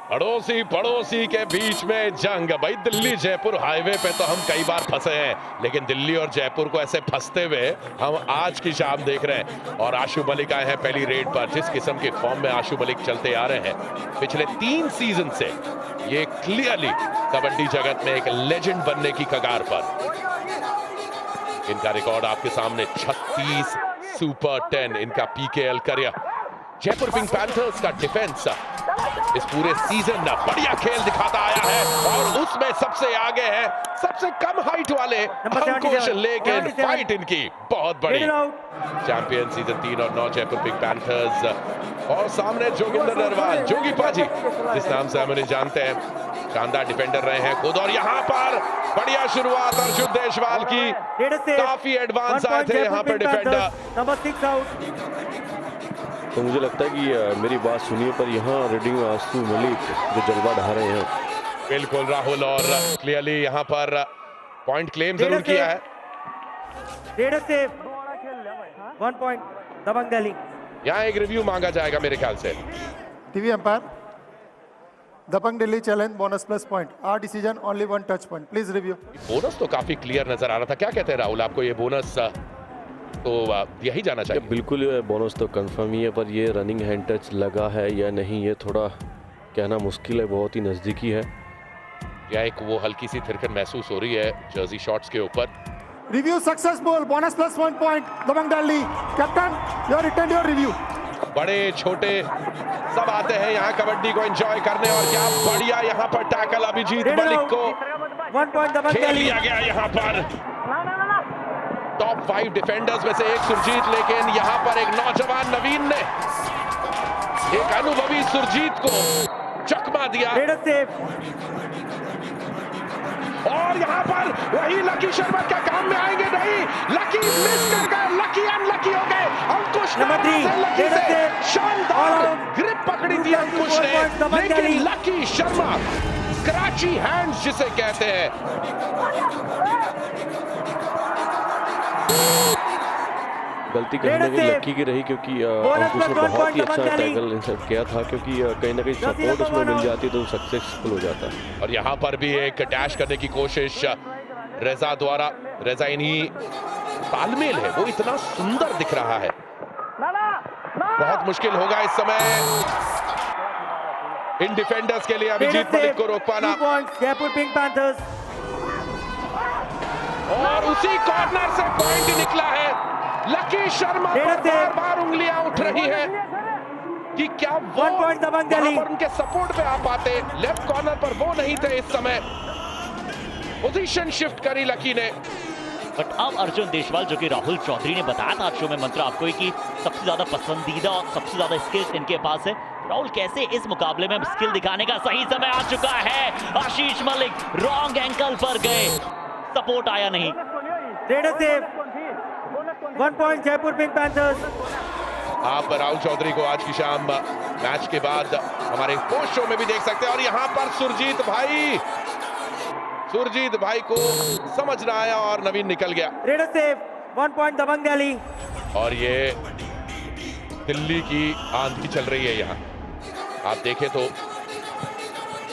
अड़ोसी पड़ोसी के बीच में जंग। भाई दिल्ली जयपुर हाईवे पे तो हम कई बार फंसे हैं, लेकिन दिल्ली और जयपुर को ऐसे फंसते हुए हम आज की शाम देख रहे हैं। और आशु मलिक आए हैं पहली रेड पर। जिस किस्म के फॉर्म में आशु मलिक चलते आ रहे हैं पिछले 3 सीजन से, ये क्लियरली कबड्डी जगत में एक लेजेंड बनने की कगार पर। इनका रिकॉर्ड आपके सामने 36 सुपर 10 इनका PKL career. Jaipur Pink panthers का डिफेंस इस पूरे सीजन में बढ़िया खेल दिखाता आया है, और उसमें सबसे आगे है सबसे कम हाइट वाले अंकुश, लेकिन फाइट इनकी बहुत बड़ी। चैंपियन सीजन 3 और 9 जयपुर पिंक पैंथर्स, और सामने जोगिंदर नरवाल, जोगी पाजी जिस नाम से हम उन्हें जानते हैं। शानदार डिफेंडर रहे हैं खुद, और यहाँ पर बढ़िया शुरुआत अर्जुन देशवाल की, काफी एडवांस आए थे यहाँ पे डिफेंडर। Number 6 out. तो मुझे लगता है कि मेरी बात सुनिए, पर यहाँ रीडिंग में आशु मलिक जो जलवा ढा रहे हैं। बिल्कुल राहुल, और क्लियरली यहाँ पर पॉइंट क्लेम जरूर किया है। 1 पॉइंट दबंग गली। यहाँ एक रिव्यू मांगा जाएगा मेरे ख्याल से। TV umpire, Dabang Delhi challenge bonus plus point, our decision only 1 touch point, please review. Bonus तो काफी क्लियर नजर आ रहा था। क्या कहते हैं राहुल, आपको ये बोनस तो यही जाना चाहिए? बिल्कुल बोनस तो कंफर्म ही है, पर ये रनिंग हैंड टच लगा है या नहीं ये थोड़ा कहना मुश्किल है, बहुत ही नजदीकी है। या एक वो हल्की सी थिरकन महसूस हो रही है जर्सी शॉट्स के ऊपर। Review successful, bonus plus 1 point Dabang Delhi. Captain, your return your review. बड़े छोटे सब आते हैं यहाँ कबड्डी को एंजॉय करने, और क्या बढ़िया यहाँ पर टैकल अभिजीत मलिक को 1 पॉइंट दबंग खेल गली। लिया गया। यहाँ पर टॉप 5 डिफेंडर्स में से एक सुरजीत, लेकिन यहाँ पर एक नौजवान नवीन ने एक अनुभवी सुरजीत को चकमा दिया। और यहाँ पर वही लकी शर्मा क्या काम में आएंगे? नहीं, लकी मिस कर गए, लकी अनलकी हो गए। अंकुश लकी से शानदार ग्रिप पकड़ी थी अंकुश ने, लेकिन लकी शर्मा स्क्रैची हैंड्स जिसे कहते हैं। गलती कहीं ना कहीं लकी की रही, क्योंकि अंकुश ने बहुत ही अच्छा टैकल इंसर्ट किया था, क्योंकि कहीं ना कहीं सपोर्ट उसमें मिल जाती तो सक्सेसफुल हो जाता। और यहाँ पर भी एक डैश करने की कोशिश रेजा द्वारा। रेजा इन्हीं तालमेल है, वो इतना सुंदर दिख रहा है। बहुत मुश्किल होगा इस समय इन डिफेंडर्स के लिए अभिजीत मलिक को रोक पाना। जयपुर पिंक पैंथर्स, और उसी कॉर्नर से पॉइंट निकला है। लकी शर्मा पर बार-बार उंगलियां उठ रही है कि क्या वो 1 पॉइंट दबंग गली। पर उनके सपोर्ट पे आ पाते। लेफ्ट कॉर्नर पर वो नहीं थे इस समय, पोजीशन शिफ्ट करी लकी ने। बट अब अर्जुन देशवाल, जो कि राहुल चौधरी ने बताया था शो में मंत्र आपको ही कि सबसे ज्यादा पसंदीदा और सबसे ज्यादा स्किल्स इनके पास है। राहुल, कैसे इस मुकाबले में स्किल दिखाने का सही समय आ चुका है। आशीष मलिक रॉन्ग एंकल पर गए, सपोर्ट आया नहीं। 1 पॉइंट जयपुर पिंक पैंथर्स। आप राहुल चौधरी को आज की शाम मैच के बाद हमारे पोस्ट शो में भी देख सकते हैं। और यहाँ पर सुरजीत भाई को समझ रहा है, और नवीन निकल गया। 1 पॉइंट दबंग गली। और ये दिल्ली की आंधी चल रही है यहाँ। आप देखें तो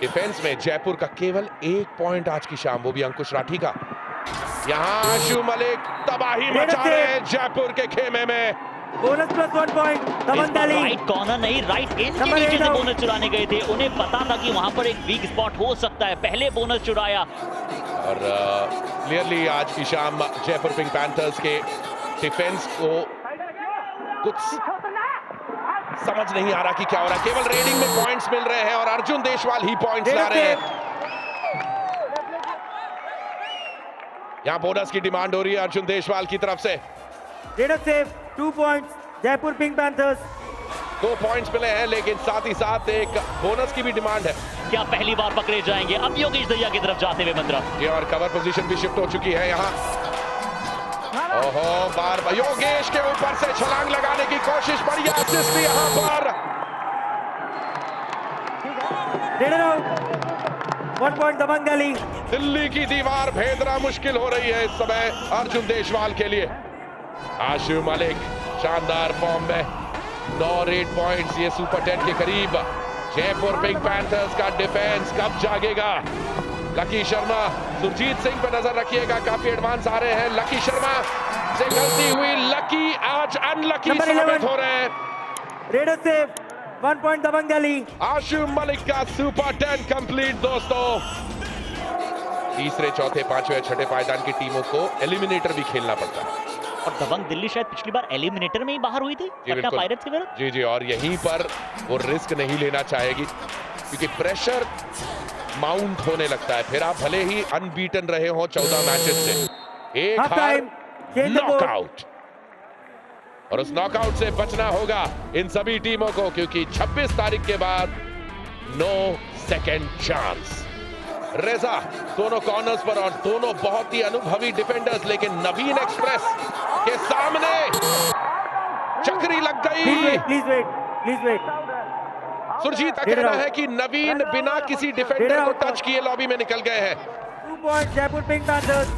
डिफेंस में जयपुर का केवल 1 पॉइंट आज की शाम, वो भी अंकुश राठी का। यहाँ आशु मलिक तबाही मचा रहे हैं जयपुर के खेमे में। बोनस प्लस 1 पॉइंट दबंग गली। राइट कॉर्नर नहीं, राइट इन के नीचे से बोनस चुराने गए थे। उन्हें पता था कि वहां पर एक वीक स्पॉट हो सकता है, पहले बोनस चुराया। और क्लियरली आज की शाम जयपुर पिंक पैंथर्स के डिफेंस को कुछ समझ नहीं आ रहा कि क्या हो रहा है। केवल रेडिंग में पॉइंट्स मिल रहे हैं, और अर्जुन देशवाल ही पॉइंट्स ला रहे हैं। यहाँ बोनस की डिमांड हो रही है अर्जुन देशवाल की तरफ से। 2 points Jaipur Pink panthers. 2 points मिले हैं, लेकिन साथ ही साथ एक बोनस की भी डिमांड है। क्या पहली बार पकड़े जाएंगे? अब योगेश दहिया की तरफ जाते हुए मंत्रा। ये और कवर पोजीशन भी शिफ्ट हो चुकी है यहाँ। ओहो, बार योगेश के ऊपर से छलांग लगाने की कोशिश, बढ़िया असिस्ट भी यहाँ पर। 1 पॉइंट दबंग गली। दिल्ली की दीवार भेदना मुश्किल हो रही है इस समय अर्जुन देशवाल के लिए। आशु मलिक शानदार फॉर्म में, 9 रेड पॉइंट्स, ये सुपर 10 के करीब जयपुर पिंक पैंथर्स का डिफेंस कब जागेगा? लकी शर्मा, सुरजीत सिंह पे नजर रखिएगा, काफी एडवांस आ रहे हैं। लकी शर्मा से गलती हुई, लकी आज अनलकी साबित हो रहे हैं। रेडर से 1 पॉइंट दबंग दिल्ली। आशु मलिक का सुपर 10 कंप्लीट दोस्तों। तीसरे, चौथे, पांचवें, छठे पायदान की टीमों को एलिमिनेटर भी खेलना पड़ता है। और दबंग दिल्ली शायद पिछली बार एलिमिनेटर में ही बाहर हुई थी पटना पायरेट्स के विरुद्ध। जी जी, और यहीं पर वो रिस्क नहीं लेना चाहेगी क्योंकि प्रेशर माउंट होने लगता है। फिर आप भले ही अनबीटन रहे हो 14 मैचेस से, एक हार नॉकआउट, और उस नॉकआउट से बचना होगा इन सभी टीमों को क्योंकि 26 तारीख के बाद नो सेकेंड चांस। रेजा दोनों कॉर्नर्स पर और दोनों बहुत ही अनुभवी डिफेंडर्स, लेकिन नवीन एक्सप्रेस के सामने चक्री लग गई। Please wait. सुरजीत का कहना है कि नवीन बिना किसी डिफेंडर को टच किए लॉबी में निकल गए हैं। 2 point Jaipur Pink panthers.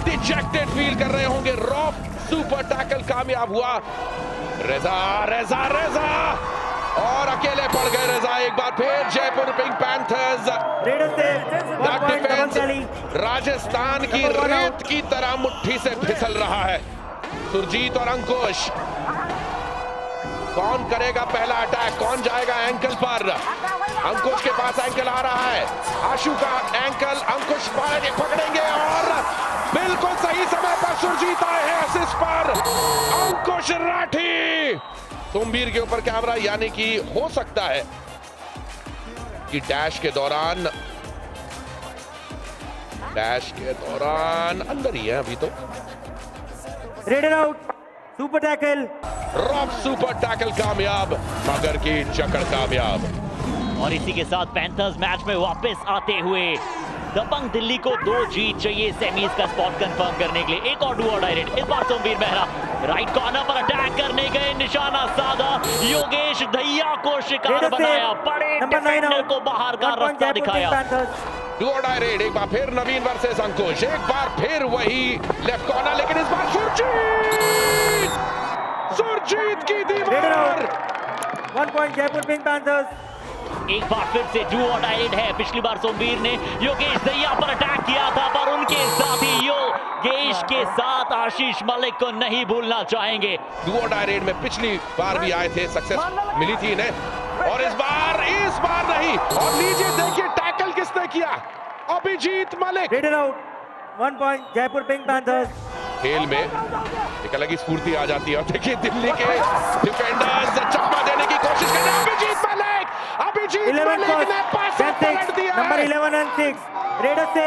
Dejected feel कर रहे होंगे। रॉफ सुपर टैकल कामयाब हुआ। रेजा और अकेले पड़ गए रेजा। एक बार फिर जयपुर पिंक पैंथर्स रेडर से 1 पॉइंट दबंग दिल्ली। राजस्थान की रेत की तरह मुट्ठी से फिसल रहा है। सुरजीत और अंकुश, कौन करेगा पहला अटैक? कौन जाएगा एंकल पर? अंकुश के पास एंकल आ रहा है। आशु का एंकल, अंकुश पकड़ेंगे और बिल्कुल सही समय पर सुरजीत आए हैं असिस्ट पर। अंकुश राठी, सोमवीर के ऊपर कैमरा, यानी कि हो सकता है कि डैश के दौरान अंदर ही है अभी तो। Raider out, super tackle. Rough super tackle कामयाब, मगर की जकड़ कामयाब। और इसी के साथ पैंथर्स मैच में वापस आते हुए दबंग दिल्ली को 2 जीत चाहिए सेमीज का स्पॉट कंफर्म करने के लिए। एक और डू और डाई रेड, इस बार सोमवीर मेहरा राइट कॉर्नर पर अटैक करने गए, निशाना साधा, योगेश दहिया को शिकार बनाया, बड़े डिफेंडर को बाहर का रास्ता दिखाया। डू और डाई रेड, एक बार फिर नवीन वर्सेस अंकुश, एक बार फिर वही लेफ्ट कॉर्नर, लेकिन इस बार सुरजीत की दीवार। 1 पॉइंट जयपुर पिंक पैंथर्स। एक बार फिर से डू और डाई रेड है। पिछली बार सोमवीर ने योगेश दहिया पर अटैक किया था, पर उनके साथ ही योगेश के साथ आशीष मलिक को नहीं भूलना चाहेंगे। डू और डाई रेड में पिछली बार भी आए थे, सक्सेस मिली थी इन्हें, और इस बार नहीं। और लीजिए देखिए टैकल किसने किया, Abhijeet Malik. Raider out, 1 point Jaipur Pink Panthers. खेल में एक अलग ही स्फूर्ति आ जाती है। और देखिए दिल्ली के डिफेंडर्स चकमा देने की कोशिश कर रहे हैं। अभिजीत मलिक ने पास पलट दिया है। नंबर 11 और 6 रेडर से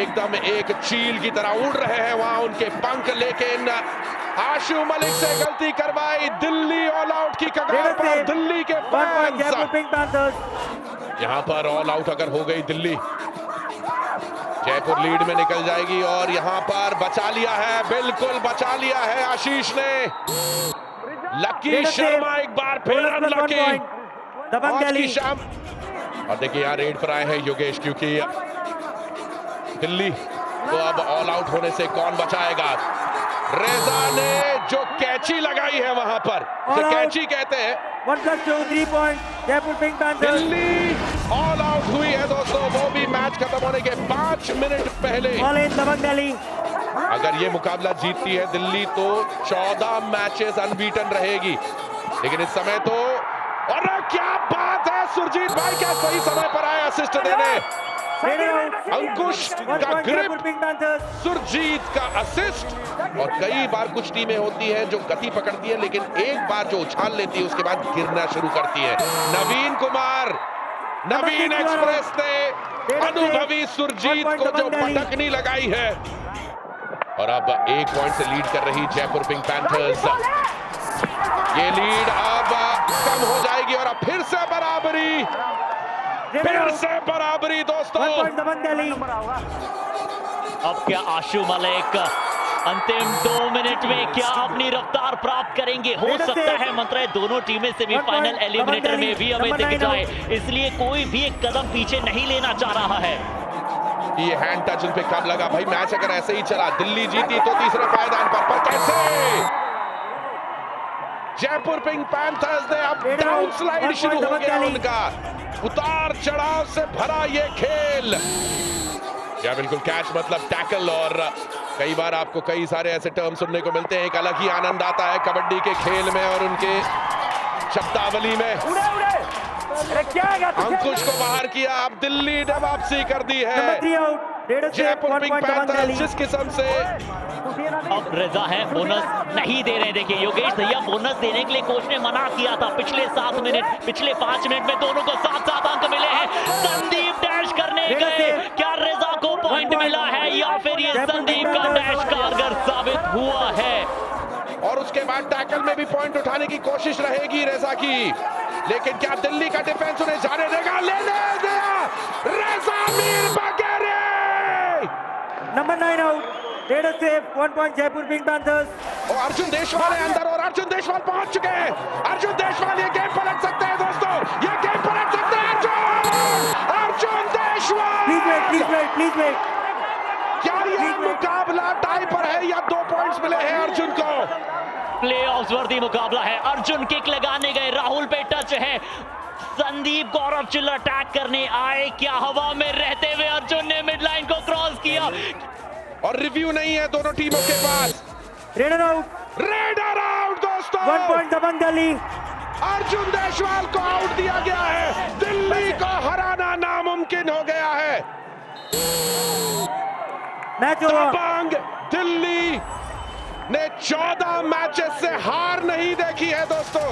एकदम एक चील की तरह उड़ रहे हैं वहां उनके पंख, लेकिन आशु मलिक से गलती करवाई। दिल्ली ऑल आउट की कगार पर, दिल्ली के फैंस। यहां पर ऑल आउट अगर हो गई दिल्ली, जयपुर लीड में निकल जाएगी। और यहां पर बचा लिया है, बिल्कुल बचा लिया है आशीष ने। लकी शर्मा एक बार फिर अनलकी आज की शाम। और देखिए यहाँ रेड पर आए हैं योगेश, क्योंकि दिल्ली को अब ऑल आउट होने से कौन बचाएगा। रेजा ने जो कैची लगाई है वहां पर, उसे कैची कहते हैं। 1+2 3 point Jaipur Pink panthers. Delhi all out हुई है दोस्तों, वो भी मैच खत्म होने के 5 मिनट पहले। दबंग दिल्ली, अगर ये मुकाबला जीतती है दिल्ली तो 14 मैचेस अनबीटन रहेगी। लेकिन इस समय तो, और क्या बात है, सुरजीत भाई क्या सही समय पर आए असिस्ट देने। अंकुश का ग्रिप, सुरजीत का असिस्ट। और कई बार कुछ टीमें होती हैं जो गति पकड़ती है, लेकिन एक बार जो उछाल लेती है उसके बाद गिरना शुरू करती है। नवीन कुमार, नवीन एक्सप्रेस ने अनुभवी सुरजीत को जो पटकनी लगाई है। और अब 1 पॉइंट से लीड कर रही जयपुर पिंक पैंथर्स। ये लीड अब कम हो जाएगी और अब फिर से बराबरी दोस्तों। अब क्या आशु मलिक अंतिम 2 मिनट में क्या अपनी रफ्तार प्राप्त करेंगे? हो सकता है मंत्रा दोनों टीमें सेमीफाइनल एलिमिनेटर में भी हमें दिख जाए, इसलिए कोई भी एक कदम पीछे नहीं लेना चाह रहा है। ये हैंड टच उन पे कब लगा भाई? मैच अगर ऐसे ही चला, दिल्ली जीती तो तीसरे पायदान पर कैसे जयपुर पिंक पैंथर्स ने अब Raid डाउन out, स्लाइड 1 शुरू point हो गया दबंग उनका, उतार चढ़ाव से भरा ये खेल। या बिल्कुल कैच मतलब टैकल, और कई बार आपको कई सारे ऐसे टर्म सुनने को मिलते हैं, एक अलग ही आनंद आता है कबड्डी के खेल में और उनके शब्दावली में। अंकुश को बाहर किया, अब दिल्ली ने वापसी कर दी है। Number 3 out. Raiders save, Jaipur 1 pink point दबंग पैंथर्स दिल्ली। जिस किस्म से अब रजा है, बोनस नहीं दे रहे हैं। देखिए योगेश भैया, बोनस देने के लिए कोच ने मना किया था। पिछले 7 मिनट, पिछले 5 मिनट में दोनों को 7-7 अंक मिले हैं। संदीप डैश करने गए, क्या रजा को पॉइंट मिला है या फिर ये संदीप का डैश कारगर साबित हुआ है? और उसके बाद टैकल में भी पॉइंट उठाने की कोशिश रहेगी रेजा की, लेकिन क्या दिल्ली का डिफेंस उन्हें जाने देगा? लेने दिया रेजा Mir बगैरे। Number 9 out. Raiders save, 1 point Jaipur Pink Panthers. और अर्जुन देशवाल है अंदर, और अर्जुन देशवाल पहुंच चुके हैं। अर्जुन देशवाल ये गेम पलट सकते हैं दोस्तों, ये गेम पलट सकते हैं। Arjun Deshwal, Please wait, please wait, please wait. क्या ये मुकाबला टाई पर है या 2 पॉइंट्स मिले हैं अर्जुन को? प्लेऑफ्स वर्दी मुकाबला है। अर्जुन किक लगाने गए, राहुल पे टच है। संदीप गौरव चिल्लर अटैक करने आए, क्या हवा में रहते हुए अर्जुन ने मिड लाइन को क्रॉस किया। और रिव्यू नहीं है दोनों टीमों के पास। Raider out. रेडर आउट दोस्तों, 1 point दबंग दिल्ली। अर्जुन देशवाल को आउट दिया गया है। दिल्ली को हराना नामुमकिन हो गया है। Match over. दबंग दिल्ली ने 14 मैचेस से हार नहीं देखी है दोस्तों।